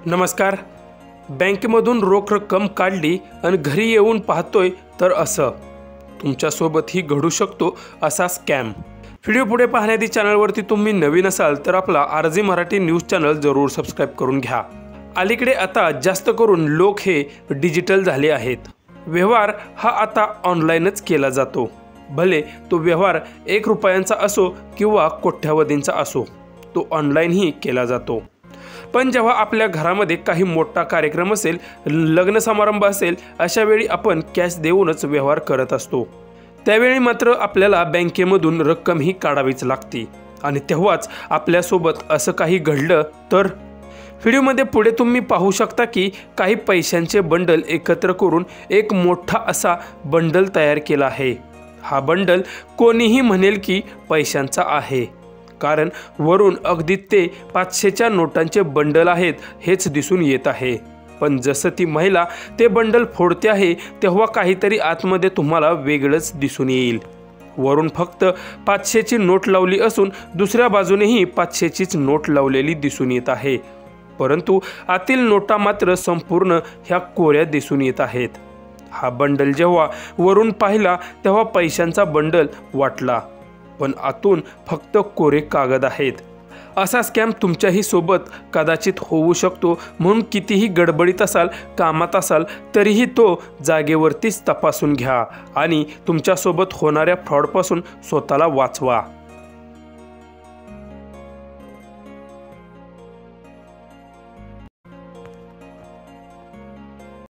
नमस्कार। बँकेमधून रोख रक्कम काढली आणि घरी येऊन पाहतोय तर असं तुमच्यासोबतही घडू शकतो असा स्कॅम। व्हिडिओ पुढे पाहण्याआधी चॅनलवरती तुम्ही नवीन असाल तर आपला आरजी मराठी न्यूज चॅनल जरूर सबस्क्राइब करून घ्या। अलीकडे आता जास्त करून लोक हे डिजिटल झाले आहेत। व्यवहार हा आता ऑनलाईनच केला जातो। भले तो व्यवहार 1 रुपयांचा असो किंवा कोट्यावधींचा असो, तो ऑनलाईनही केला जातो। पण जेव्हा आपल्या घरामध्ये काही मोठा कार्यक्रम असेल, लग्न समारंभ असेल, अशा वेळी आपण कॅश देऊनच व्यवहार करत असतो। त्यावेळी मात्र आपल्याला बँकेमधून रक्कम ही काढावीच लागते आणि तेव्हाच आपल्यासोबत असं काही घडलं तर व्हिडिओमध्ये पुढे तुम्ही पाहू शकता की काही पैशांचे बंडल एकत्र करून एक मोठा असा बंडल तयार केला आहे। हा बंडल कोणीही म्हणेल की पैशांचा आहे, कारण वरून अगदी ते 500च्या नोटांचे बंडल आहेत हेच दिसून येत आहे। पण जसं ती महिला ते बंडल फोडते आहे तेव्हा काहीतरी आतमध्ये तुम्हाला वेगळंच दिसून येईल। वरून फक्त 500ची नोट लावली असून दुसऱ्या बाजूनेही 500चीच नोट लावलेली दिसून येत आहे, परंतु आतील नोटा मात्र संपूर्ण ह्या कोऱ्या दिसून येत आहेत। हा बंडल जेव्हा वरून पाहिला तेव्हा पैशांचा बंडल वाटला, पण आतून फक्त कोरे कागद आहेत। असा स्कॅम तुमच्याही सोबत कदाचित होऊ शकतो, म्हणून कितीही गडबडीत असाल, कामात असाल, तरीही तो जागेवरतीच तपासून घ्या आणि तुमच्यासोबत होणाऱ्या फ्रॉडपासून स्वतःला वाचवा।